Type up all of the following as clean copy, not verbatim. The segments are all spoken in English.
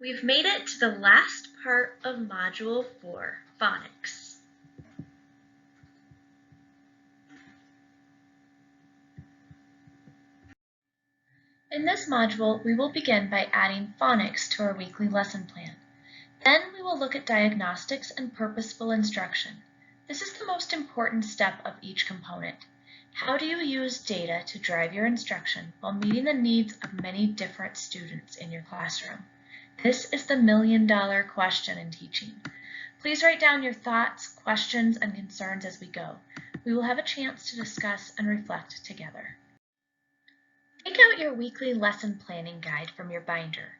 We've made it to the last part of Module 4, Phonics. In this module, we will begin by adding phonics to our weekly lesson plan. Then we will look at diagnostics and purposeful instruction. This is the most important step of each component. How do you use data to drive your instruction while meeting the needs of many different students in your classroom? This is the million-dollar question in teaching. Please write down your thoughts, questions, and concerns as we go. We will have a chance to discuss and reflect together. Take out your weekly lesson planning guide from your binder.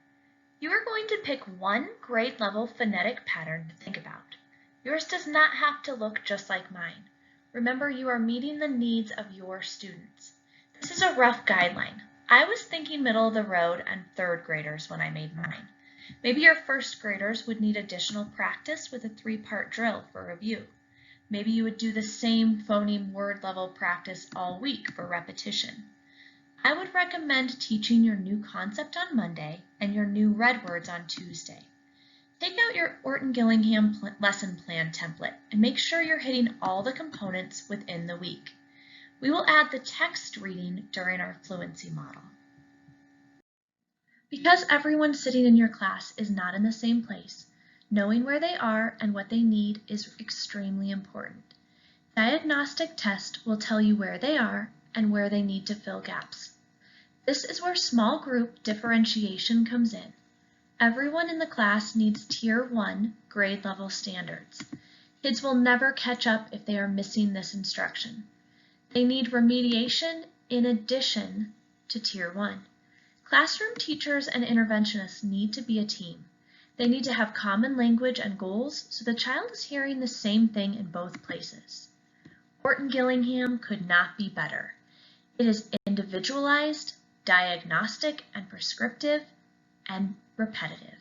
You are going to pick one grade level phonetic pattern to think about. Yours does not have to look just like mine. Remember, you are meeting the needs of your students. This is a rough guideline. I was thinking middle of the road and third graders when I made mine. Maybe your first graders would need additional practice with a 3-part drill for review. Maybe you would do the same phoneme word level practice all week for repetition. I would recommend teaching your new concept on Monday and your new red words on Tuesday. Take out your Orton-Gillingham lesson plan template and make sure you're hitting all the components within the week. We will add the text reading during our fluency model. Because everyone sitting in your class is not in the same place, knowing where they are and what they need is extremely important. Diagnostic test will tell you where they are and where they need to fill gaps. This is where small group differentiation comes in. Everyone in the class needs Tier 1 grade level standards. Kids will never catch up if they are missing this instruction. They need remediation in addition to Tier 1. Classroom teachers and interventionists need to be a team. They need to have common language and goals so the child is hearing the same thing in both places. Orton-Gillingham could not be better. It is individualized, diagnostic and prescriptive, and repetitive.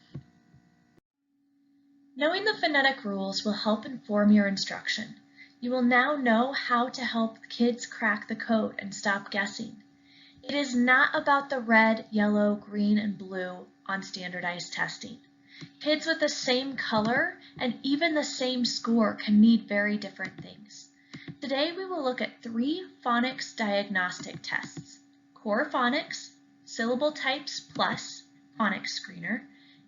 Knowing the phonetic rules will help inform your instruction. You will now know how to help kids crack the code and stop guessing. It is not about the red, yellow, green, and blue on standardized testing. Kids with the same color and even the same score can need very different things. Today we will look at 3 phonics diagnostic tests: core phonics, syllable types plus, phonics screener,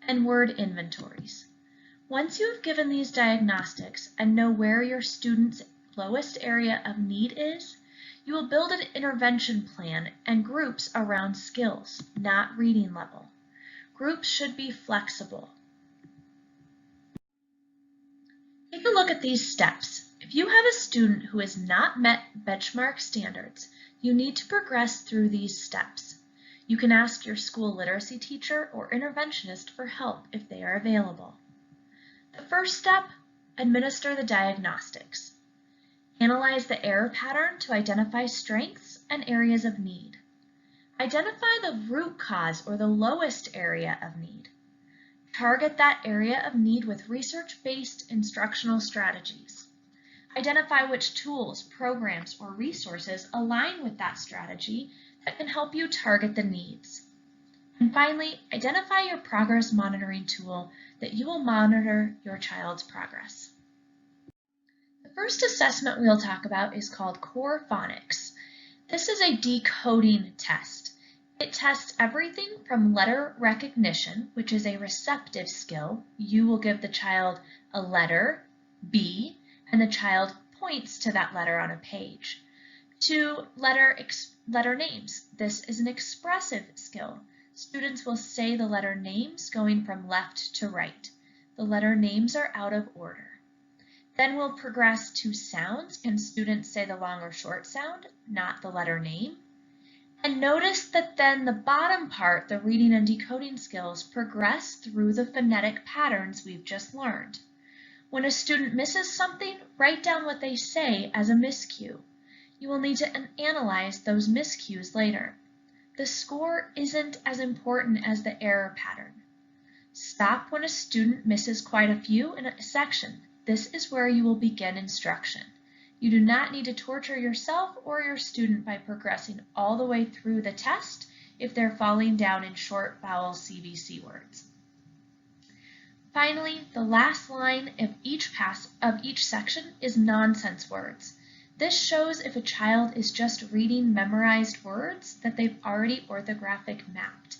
and word inventories. Once you have given these diagnostics and know where your student's lowest area of need is, you will build an intervention plan and groups around skills, not reading level. Groups should be flexible. Take a look at these steps. If you have a student who has not met benchmark standards, you need to progress through these steps. You can ask your school literacy teacher or interventionist for help if they are available. The first step, administer the diagnostics. Analyze the error pattern to identify strengths and areas of need. Identify the root cause or the lowest area of need. Target that area of need with research-based instructional strategies. Identify which tools, programs, or resources align with that strategy that can help you target the needs. And finally, identify your progress monitoring tool that you will monitor your child's progress. The first assessment we'll talk about is called Core Phonics. This is a decoding test. It tests everything from letter recognition, which is a receptive skill. You will give the child a letter, B, and the child points to that letter on a page, to letter names. This is an expressive skill. Students will say the letter names going from left to right. The letter names are out of order. Then we'll progress to sounds. Can students say the long or short sound, not the letter name? And notice that then the bottom part, the reading and decoding skills, progress through the phonetic patterns we've just learned. When a student misses something, write down what they say as a miscue. You will need to analyze those miscues later. The score isn't as important as the error pattern. Stop when a student misses quite a few in a section. This is where you will begin instruction. You do not need to torture yourself or your student by progressing all the way through the test if they're falling down in short vowel CVC words. Finally, the last line of each section is nonsense words. This shows if a child is just reading memorized words that they've already orthographic mapped.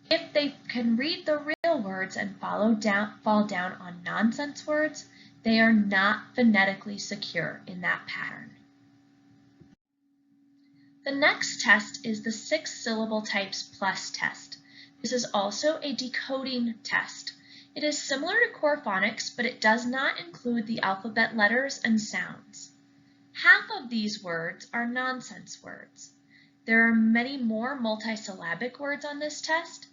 If they can read the real words and fall down on nonsense words, they are not phonetically secure in that pattern. The next test is the 6 syllable types plus test. This is also a decoding test. It is similar to core phonics, but it does not include the alphabet letters and sounds. Half of these words are nonsense words. There are many more multisyllabic words on this test,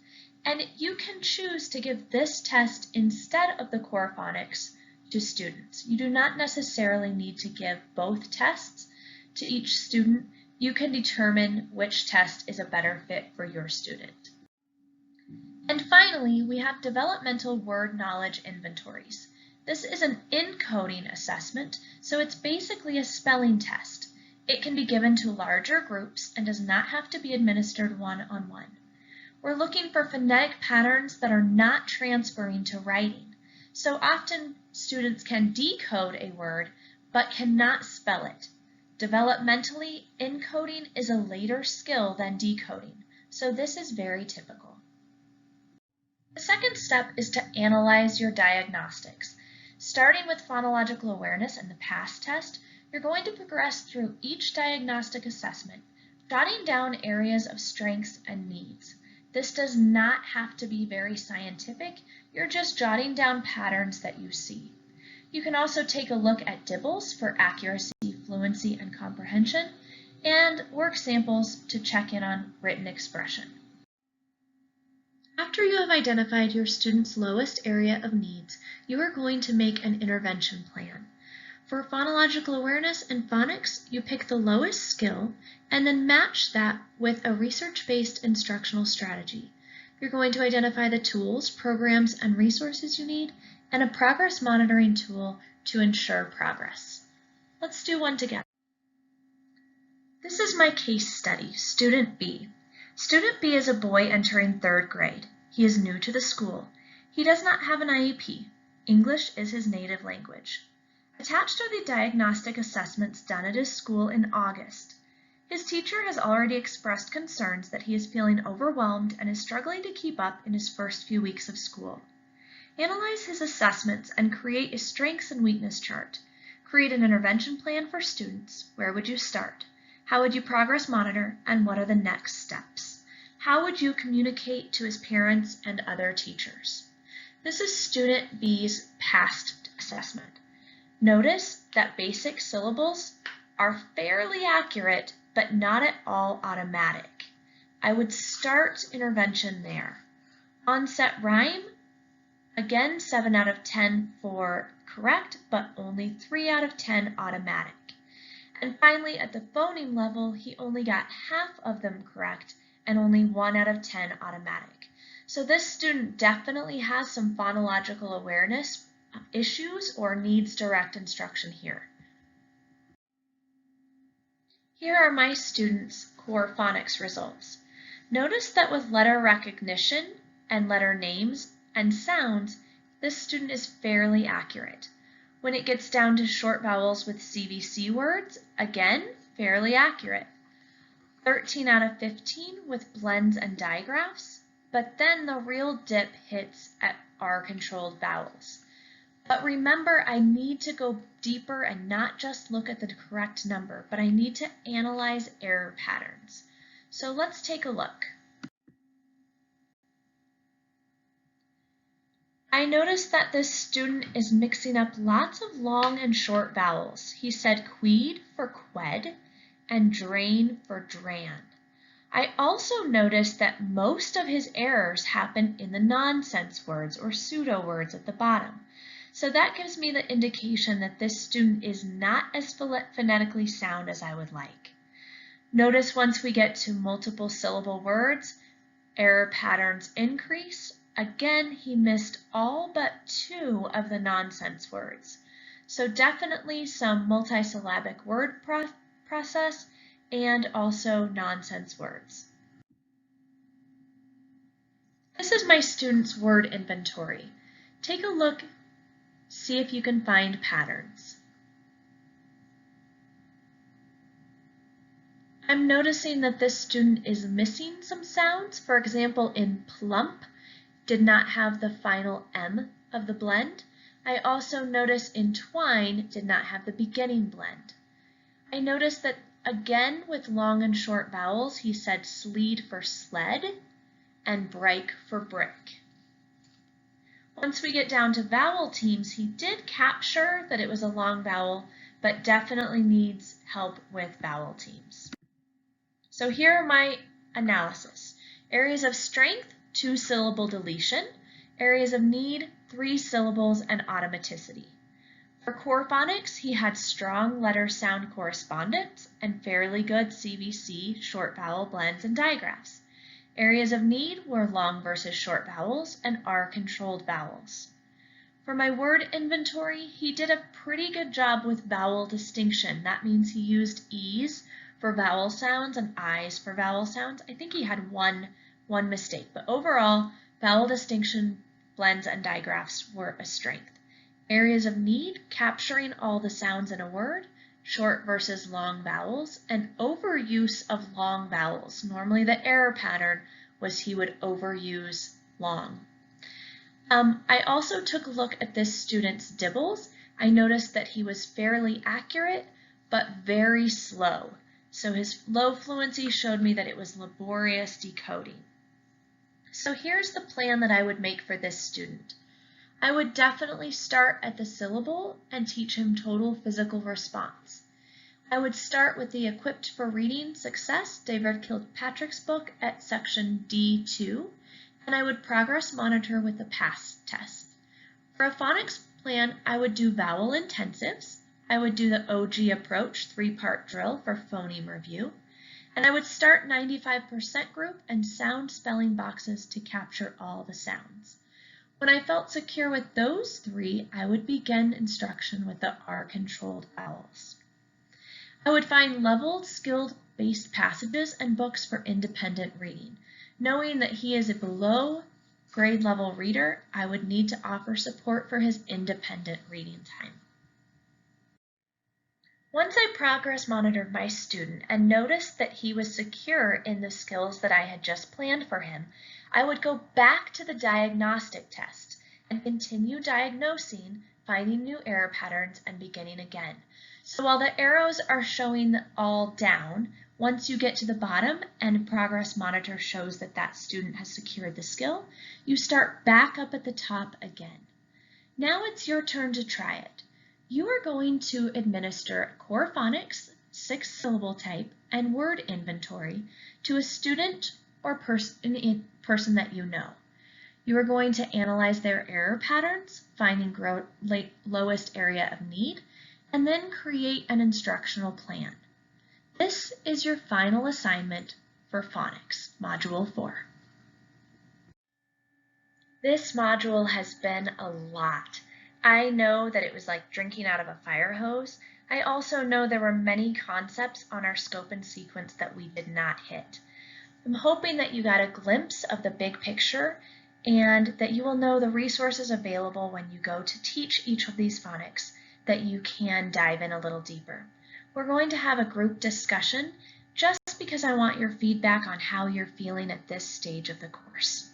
and you can choose to give this test instead of the core phonics to students. You do not necessarily need to give both tests to each student. You can determine which test is a better fit for your student. And finally, we have developmental word knowledge inventories. This is an encoding assessment, so it's basically a spelling test. It can be given to larger groups and does not have to be administered one-on-one. We're looking for phonetic patterns that are not transferring to writing. So often students can decode a word, but cannot spell it. Developmentally, encoding is a later skill than decoding, so this is very typical. The second step is to analyze your diagnostics. Starting with phonological awareness and the PASS test, you're going to progress through each diagnostic assessment, jotting down areas of strengths and needs. This does not have to be very scientific, you're just jotting down patterns that you see. You can also take a look at DIBELS for accuracy, fluency, and comprehension, and work samples to check in on written expression. After you have identified your student's lowest area of needs, you are going to make an intervention plan. For phonological awareness and phonics, you pick the lowest skill and then match that with a research-based instructional strategy. You're going to identify the tools, programs, and resources you need, and a progress monitoring tool to ensure progress. Let's do one together. This is my case study, Student B. Student B is a boy entering 3rd grade. He is new to the school. He does not have an IEP. English is his native language. Attached are the diagnostic assessments done at his school in August. His teacher has already expressed concerns that he is feeling overwhelmed and is struggling to keep up in his first few weeks of school. Analyze his assessments and create a strengths and weakness chart. Create an intervention plan for students. Where would you start? How would you progress monitor, and what are the next steps? How would you communicate to his parents and other teachers? This is Student B's past assessment. Notice that basic syllables are fairly accurate, but not at all automatic. I would start intervention there. Onset rhyme, again 7 out of 10 for correct, but only 3 out of 10 automatic. And finally, at the phoneme level, he only got half of them correct and only 1 out of 10 automatic. So this student definitely has some phonological awareness issues or needs direct instruction here. Here are my students' core phonics results. Notice that with letter recognition and letter names and sounds, this student is fairly accurate. When it gets down to short vowels with CVC words, again, fairly accurate. 13 out of 15 with blends and digraphs, but then the real dip hits at R-controlled vowels. But remember, I need to go deeper and not just look at the correct number, but I need to analyze error patterns. So let's take a look. I noticed that this student is mixing up lots of long and short vowels. He said queed for qued and drain for dran. I also noticed that most of his errors happen in the nonsense words or pseudo words at the bottom. So that gives me the indication that this student is not as phonetically sound as I would like. Notice once we get to multiple syllable words, error patterns increase. Again, he missed all but 2 of the nonsense words. So definitely some multisyllabic word process and also nonsense words. This is my student's word inventory. take a look, see if you can find patterns. I'm noticing that this student is missing some sounds. For example, in plump, did not have the final M of the blend. I also notice in twine, did not have the beginning blend. I noticed that again with long and short vowels, he said sleed for sled and break for brick. Once we get down to vowel teams, he did capture that it was a long vowel, but definitely needs help with vowel teams. So here are my analysis. Areas of strength, 2-syllable deletion. Areas of need, 3 syllables and automaticity. For core phonics, he had strong letter-sound correspondence and fairly good CVC, short vowel blends and digraphs. Areas of need were long versus short vowels and R-controlled vowels. For my word inventory, he did a pretty good job with vowel distinction. That means he used E's for vowel sounds and I's for vowel sounds. I think he had one mistake, but overall, vowel distinction, blends, and digraphs were a strength. Areas of need, capturing all the sounds in a word, short versus long vowels, and overuse of long vowels. Normally the error pattern was he would overuse long. I also took a look at this student's dibbles. I noticed that he was fairly accurate, but very slow. So his low fluency showed me that it was laborious decoding. So here's the plan that I would make for this student. I would definitely start at the syllable and teach him total physical response. I would start with the Equipped for Reading Success, David Kilpatrick's book at section D2, and I would progress monitor with the PASS test. For a phonics plan, I would do vowel intensives. I would do the OG approach 3-part drill for phoneme review, and I would start 95% group and sound spelling boxes to capture all the sounds. When I felt secure with those 3, I would begin instruction with the R-controlled vowels. I would find leveled, skill-based passages and books for independent reading. Knowing that he is a below grade level reader, I would need to offer support for his independent reading time. Once I progress monitored my student and noticed that he was secure in the skills that I had just planned for him, I would go back to the diagnostic test and continue diagnosing, finding new error patterns, and beginning again. So while the arrows are showing all down, once you get to the bottom and progress monitor shows that that student has secured the skill, you start back up at the top again. Now it's your turn to try it. You are going to administer core phonics, 6-syllable type, and word inventory to a student or person that you know. You are going to analyze their error patterns, finding lowest area of need, and then create an instructional plan. This is your final assignment for phonics, Module 4. This module has been a lot. I know that it was like drinking out of a fire hose. I also know there were many concepts on our scope and sequence that we did not hit. I'm hoping that you got a glimpse of the big picture and that you will know the resources available when you go to teach each of these phonics, that you can dive in a little deeper. We're going to have a group discussion just because I want your feedback on how you're feeling at this stage of the course.